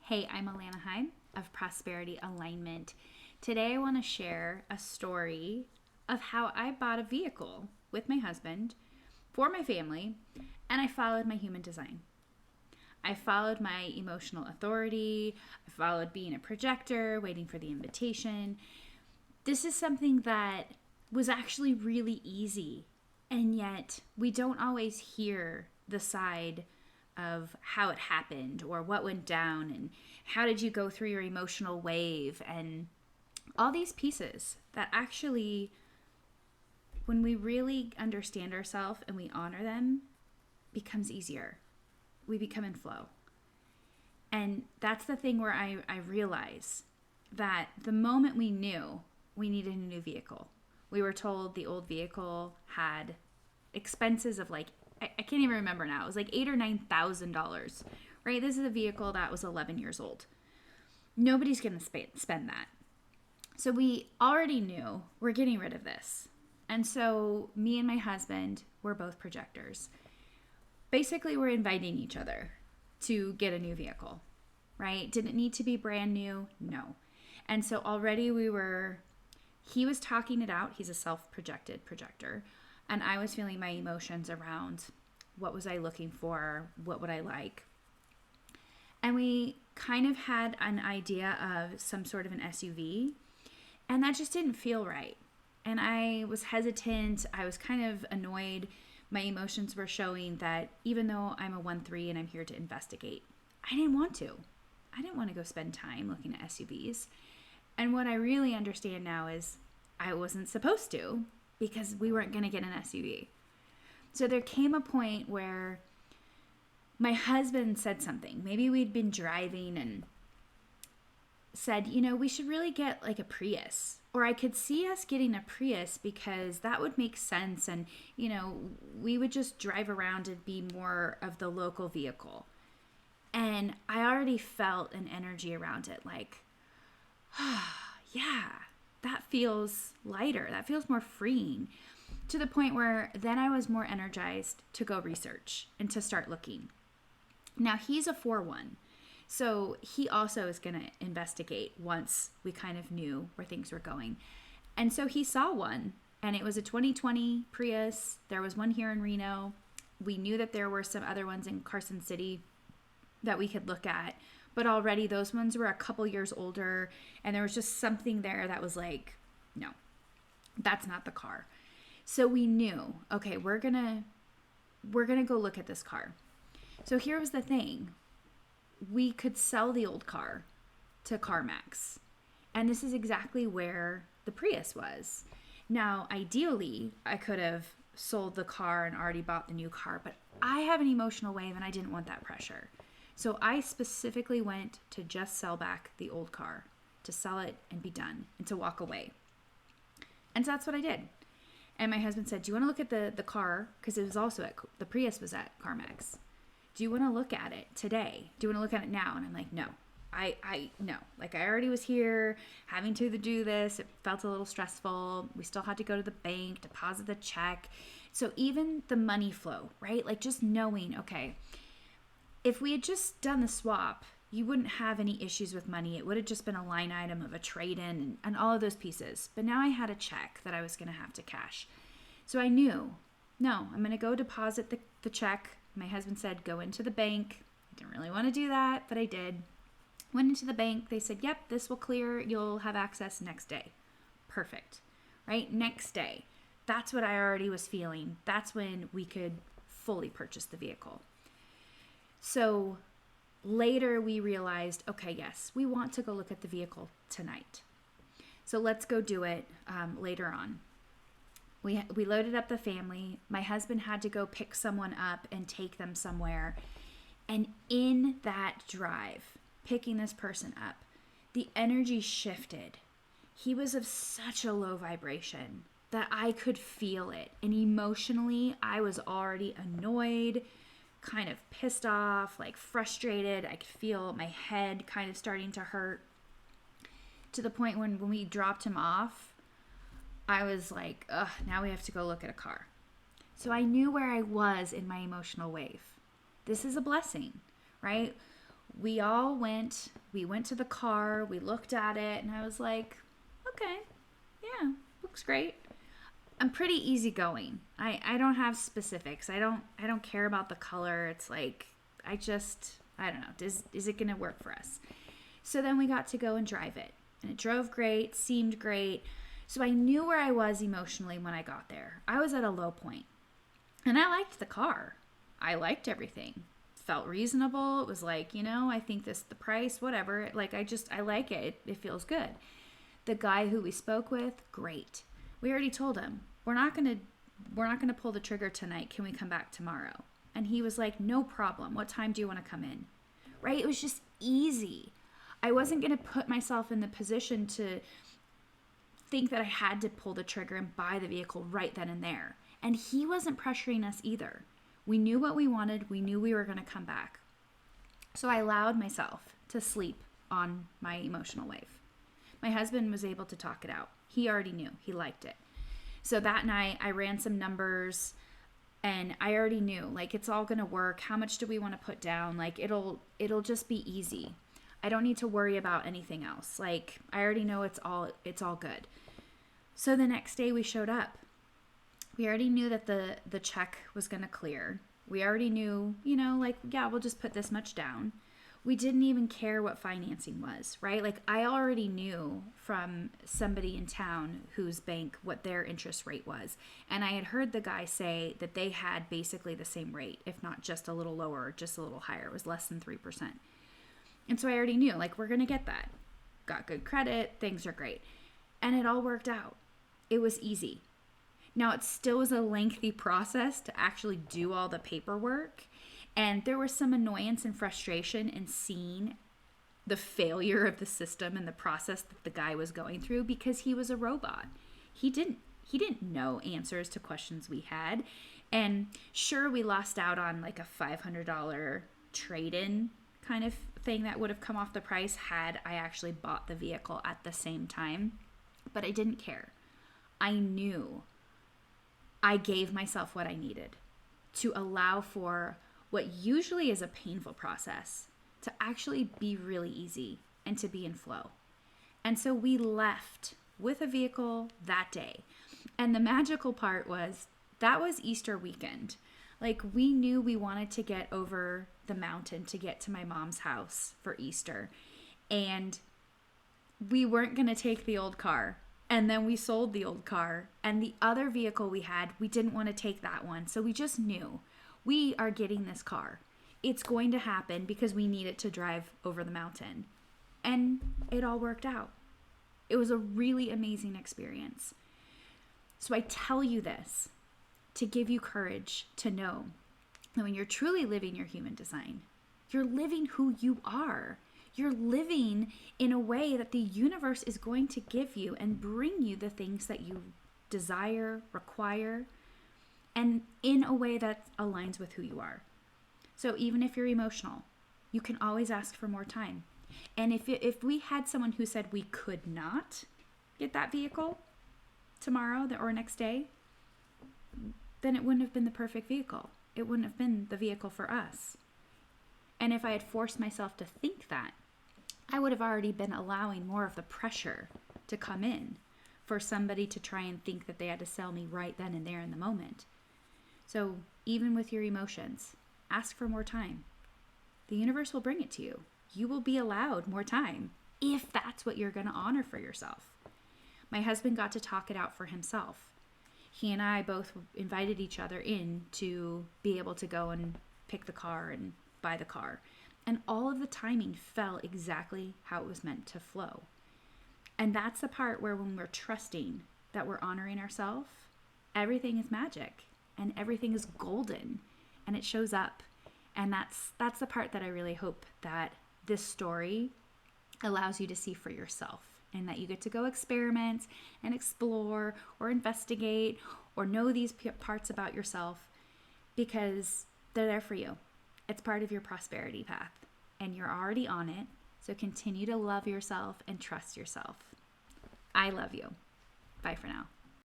Hey, I'm Alana of Prosperity Alignment. Today I want to share a story of how I bought a vehicle with my husband for my family, and I followed my human design. I followed my emotional authority. I followed being a projector, waiting for the invitation. This is something that was actually really easy, and yet we don't always hear the side of how it happened or what went down and how did you go through your emotional wave and all these pieces that actually, when we really understand ourselves and we honor them, becomes easier. We become in flow. And that's the thing where I realize that the moment we knew we needed a new vehicle, we were told the old vehicle had expenses of I can't even remember now. It was like $8,000 or $9,000, right? This is a vehicle that was 11 years old. Nobody's going to spend that. So we already knew we're getting rid of this. And so me and my husband were both projectors. Basically, we're inviting each other to get a new vehicle, right? Did it need to be brand new? No. And so already he was talking it out. He's a self-projected projector. And I was feeling my emotions around what was I looking for, what would I like. And we kind of had an idea of some sort of an SUV, and that just didn't feel right. And I was hesitant. I was kind of annoyed. My emotions were showing that even though I'm a 1-3 and I'm here to investigate, I didn't want to. I didn't want to go spend time looking at SUVs. And what I really understand now is I wasn't supposed to, because we weren't going to get an SUV. So there came a point where my husband said something. Maybe we'd been driving and said, we should really get like a Prius. Or I could see us getting a Prius because that would make sense. And, we would just drive around and be more of the local vehicle. And I already felt an energy around it like, yeah, that feels lighter. That feels more freeing, to the point where then I was more energized to go research and to start looking. Now he's a 4-1. So he also is going to investigate once we kind of knew where things were going. And so he saw one, and it was a 2020 Prius. There was one here in Reno. We knew that there were some other ones in Carson City that we could look at. But already those ones were a couple years older, and there was just something there that was like, no, that's not the car. So we knew, okay, we're gonna go look at this car. So here was the thing. We could sell the old car to CarMax. And this is exactly where the Prius was. Now, ideally, I could have sold the car and already bought the new car, but I have an emotional wave and I didn't want that pressure. So I specifically went to just sell back the old car, to sell it and be done, and to walk away. And so that's what I did. And my husband said, do you want to look at the car? Because it was also the Prius was at CarMax. Do you want to look at it today? Do you want to look at it now? And I'm like, no, no. Like, I already was here having to do this. It felt a little stressful. We still had to go to the bank, deposit the check. So even the money flow, right? Like, just knowing, okay, if we had just done the swap, you wouldn't have any issues with money. It would have just been a line item of a trade-in and all of those pieces. But now I had a check that I was going to have to cash. So I knew, no, I'm going to go deposit the check. My husband said, go into the bank. I didn't really want to do that, but I did. Went into the bank. They said, yep, this will clear. You'll have access next day. Perfect. Right? Next day. That's what I already was feeling. That's when we could fully purchase the vehicle. So later we realized, okay, yes, we want to go look at the vehicle tonight. So let's go do it later on. We loaded up the family. My husband had to go pick someone up and take them somewhere. And in that drive, picking this person up, the energy shifted. He was of such a low vibration that I could feel it. And emotionally, I was already annoyed, kind of pissed off, like frustrated. I could feel my head kind of starting to hurt, to the point when we dropped him off, I was like, ugh, now we have to go look at a car. So I knew where I was in my emotional wave. This is a blessing, right? We all went We went to the car, we looked at it, and I was like, okay, yeah, looks great. I'm pretty easygoing. I don't have specifics. I don't care about the color. It's like, I don't know. Is it going to work for us? So then we got to go and drive it. And it drove great, seemed great. So I knew where I was emotionally when I got there. I was at a low point. And I liked the car. I liked everything. Felt reasonable. It was like, I think the price, whatever. Like, I like it. It feels good. The guy who we spoke with, great. We already told him, we're not going to pull the trigger tonight. Can we come back tomorrow? And he was like, no problem. What time do you want to come in? Right? It was just easy. I wasn't going to put myself in the position to think that I had to pull the trigger and buy the vehicle right then and there. And he wasn't pressuring us either. We knew what we wanted. We knew we were going to come back. So I allowed myself to sleep on my emotional wave. My husband was able to talk it out. He already knew. He liked it. So that night I ran some numbers and I already knew, like, it's all going to work. How much do we want to put down? Like, it'll just be easy. I don't need to worry about anything else. Like, I already know it's all good. So the next day we showed up. We already knew that the check was going to clear. We already knew, we'll just put this much down. We didn't even care what financing was, right? Like, I already knew from somebody in town whose bank what their interest rate was. And I had heard the guy say that they had basically the same rate, if not just a little lower or just a little higher. It was less than 3%. And so I already knew, like, we're going to get that. Got good credit. Things are great. And it all worked out. It was easy. Now, it still was a lengthy process to actually do all the paperwork. And there was some annoyance and frustration in seeing the failure of the system and the process that the guy was going through because he was a robot. He didn't know answers to questions we had. And sure, we lost out on like a $500 trade-in kind of thing that would have come off the price had I actually bought the vehicle at the same time. But I didn't care. I knew I gave myself what I needed to allow for what usually is a painful process to actually be really easy and to be in flow. And so we left with a vehicle that day. And the magical part was that was Easter weekend. Like, we knew we wanted to get over the mountain to get to my mom's house for Easter. And we weren't going to take the old car. And then we sold the old car. And the other vehicle we had, we didn't want to take that one. So we just knew we are getting this car. It's going to happen because we need it to drive over the mountain. And it all worked out. It was a really amazing experience. So I tell you this to give you courage to know that when you're truly living your human design, you're living who you are. You're living in a way that the universe is going to give you and bring you the things that you desire, require, and in a way that aligns with who you are. So even if you're emotional, you can always ask for more time. And if we had someone who said we could not get that vehicle tomorrow or next day, then it wouldn't have been the perfect vehicle. It wouldn't have been the vehicle for us. And if I had forced myself to think that, I would have already been allowing more of the pressure to come in for somebody to try and think that they had to sell me right then and there in the moment. So even with your emotions, ask for more time. The universe will bring it to you. You will be allowed more time if that's what you're going to honor for yourself. My husband got to talk it out for himself. He and I both invited each other in to be able to go and pick the car and buy the car. And all of the timing fell exactly how it was meant to flow. And that's the part where when we're trusting that we're honoring ourselves, everything is magic and everything is golden and it shows up. And that's the part that I really hope that this story allows you to see for yourself, and that you get to go experiment and explore or investigate or know these parts about yourself because they're there for you. It's part of your prosperity path and you're already on it. So continue to love yourself and trust yourself. I love you. Bye for now.